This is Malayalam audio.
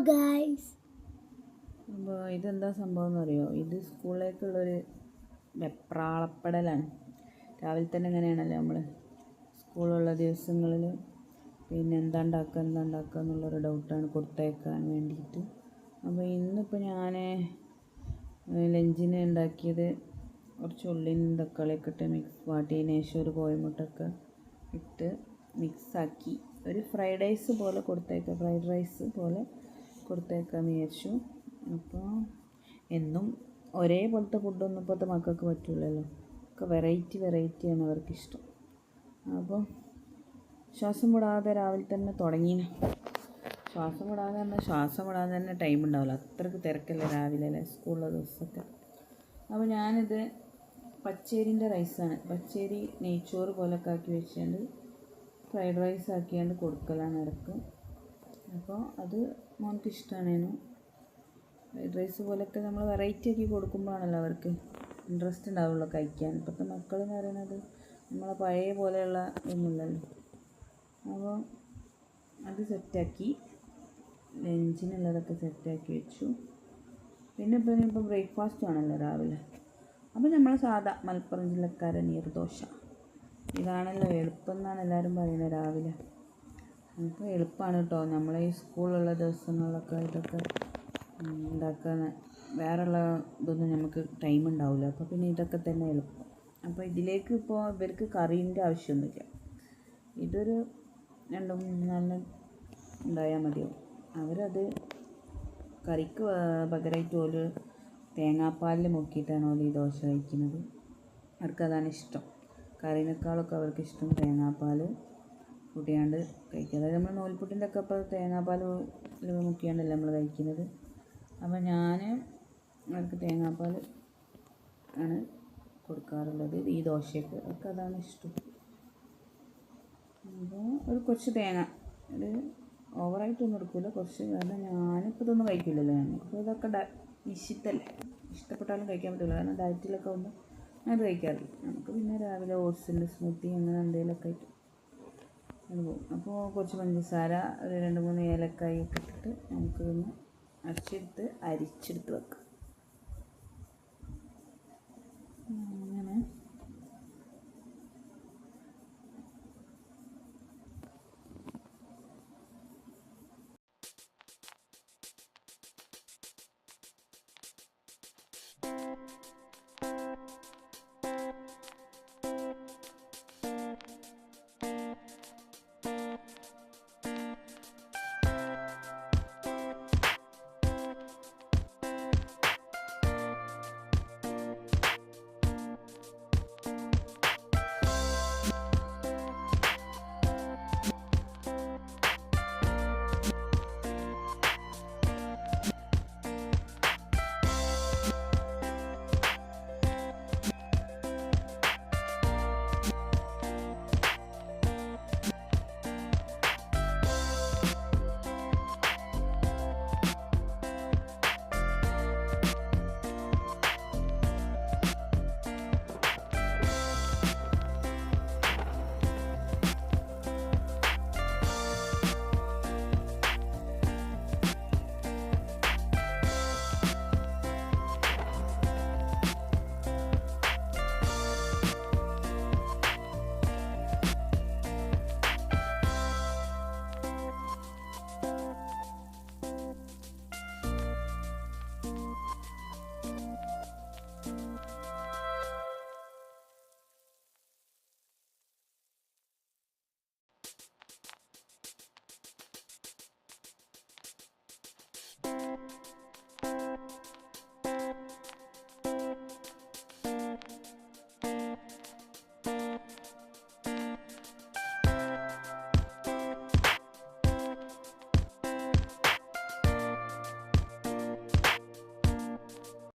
ഗൈസ്. അപ്പോൾ ഇതെന്താ സംഭവം എന്നറിയോ? ഇത് സ്കൂളിലേക്കുള്ളൊരു വെപ്രാളപ്പെടലാണ്. രാവിലെ തന്നെ എങ്ങനെയാണല്ലോ നമ്മൾ സ്കൂളുള്ള ദിവസങ്ങളിൽ പിന്നെ എന്താ ഉണ്ടാക്കുക എന്നുള്ളൊരു ഡൗട്ടാണ് കൊടുത്തയക്കാൻ വേണ്ടിയിട്ട്. അപ്പോൾ ഇന്നിപ്പോൾ ഞാൻ ലഞ്ചിന് ഉണ്ടാക്കിയത് കുറച്ച് ഉള്ളിയും തക്കാളിയൊക്കെ ഇട്ട് വാട്ടിയതിന് ശേഷം ഒരു കോഴിമുട്ടൊക്കെ ഇട്ട് മിക്സാക്കി ഒരു ഫ്രൈഡ് റൈസ് പോലെ കൊടുത്തയക്കാമെന്ന് വിചാരിച്ചു. അപ്പോൾ എന്നും ഒരേപോലത്തെ ഫുഡൊന്നും ഇപ്പോഴത്തെ മക്കൾക്ക് പറ്റില്ലല്ലോ. ഒക്കെ വെറൈറ്റിയാണ് അവർക്കിഷ്ടം. അപ്പോൾ ശ്വാസം വിടാതെ രാവിലെ തന്നെ തുടങ്ങിന്. ശ്വാസം വിടാതെ തന്നെ ടൈം ഉണ്ടാവില്ല, അത്രയ്ക്ക് തിരക്കല്ലേ രാവിലെ അല്ലേ സ്കൂളിലെ ദിവസമൊക്കെ. അപ്പോൾ ഞാനിത് പച്ചേരിൻ്റെ റൈസാണ്, പച്ചേരി നെയ്ച്ചോറ് പോലൊക്കെ ആക്കി വെച്ചുകൊണ്ട് ഫ്രൈഡ് റൈസ് ആക്കിയാണ്ട് കൊടുക്കലാണ് ഇടയ്ക്ക്. അപ്പോൾ അത് മോൾക്ക് ഇഷ്ടമാണേനു. ഫ്രൈഡ് റൈസ് പോലൊക്കെ നമ്മൾ വെറൈറ്റി ആക്കി കൊടുക്കുമ്പോഴാണല്ലോ അവർക്ക് ഇൻട്രസ്റ്റ് ഉണ്ടാവുള്ളൂ കഴിക്കാൻ. ഇപ്പോഴത്തെ മക്കളെന്ന് പറയുന്നത് നമ്മളെ പഴയ പോലെയുള്ള ഒന്നുമില്ലല്ലോ. അപ്പോൾ അത് സെറ്റാക്കി, ലഞ്ചിനുള്ളതൊക്കെ സെറ്റാക്കി വെച്ചു. പിന്നെ ഇപ്പോൾ ബ്രേക്ക്ഫാസ്റ്റ് ആണല്ലോ രാവിലെ. അപ്പോൾ നമ്മൾ സാധാ മലപ്പുറം ജില്ലക്കാരെ നീർദോശ, ഇതാണല്ലോ എളുപ്പം എന്നാണ് എല്ലാവരും പറയുന്നത് രാവിലെ. അപ്പോൾ എളുപ്പമാണ് കേട്ടോ. നമ്മളെ ഈ സ്കൂളുള്ള ദിവസങ്ങളിലൊക്കെ ഇതൊക്കെ ഉണ്ടാക്കാൻ വേറെയുള്ള ഇതൊന്നും നമുക്ക് ടൈം ഉണ്ടാവില്ല. അപ്പോൾ പിന്നെ ഇതൊക്കെ തന്നെ എളുപ്പം. അപ്പോൾ ഇതിലേക്ക് ഇപ്പോൾ ഇവർക്ക് കറീൻ്റെ ആവശ്യമൊന്നുമില്ല. ഇതൊരു 2-3 ഉണ്ടായാൽ മതിയാവും. അവരത് കറിക്ക് പകരമായിട്ട് ഓല് തേങ്ങാപ്പാലിൽ മുക്കിയിട്ടാണ് ഓല് ഈ ദോശ കഴിക്കുന്നത്. അവർക്കതാണ് ഇഷ്ടം. കറിനേക്കാളൊക്കെ അവർക്ക് ഇഷ്ടം തേങ്ങാപ്പാൽ കൂട്ടിയാണ്ട് കഴിക്കുക. അതായത് നമ്മൾ നൂൽപുട്ടിൻ്റെ ഒക്കെ ഇപ്പോൾ തേങ്ങാപ്പാൽ മുക്കിയാണ്ടല്ലേ നമ്മൾ കഴിക്കുന്നത്. അപ്പോൾ ഞാൻ അവർക്ക് തേങ്ങാപ്പാൽ ആണ് കൊടുക്കാറുള്ളത് ഈ ദോശയ്ക്ക്. അവർക്ക് അതാണ് ഇഷ്ടം. അപ്പോൾ കുറച്ച് തേങ്ങ, ഒരു ഓവറായിട്ടൊന്നും എടുക്കില്ല, കുറച്ച്. കാരണം ഞാനിപ്പോൾ ഇതൊന്നും കഴിക്കില്ലല്ലോ. അപ്പോൾ ഇതൊക്കെ നിശ്ചിതല്ലേ, ഇഷ്ടപ്പെട്ടാലും കഴിക്കാൻ പറ്റില്ല. കാരണം ഡയറ്റിലൊക്കെ ആകുമ്പോൾ അത് കഴിക്കാറില്ല. നമുക്ക് പിന്നെ രാവിലെ ഓട്സിൻ്റെ സ്മൂത്തി അങ്ങനെ എന്തെങ്കിലുമൊക്കെ ആയിട്ട് അത് പോകും. അപ്പോൾ കുറച്ച് പഞ്ചസാര, ഒരു 2-3 ഏലക്കായി ഒക്കെ ഇട്ടിട്ട് നമുക്കിതൊന്ന് അരിച്ചെടുത്ത് വെക്കാം. അങ്ങനെ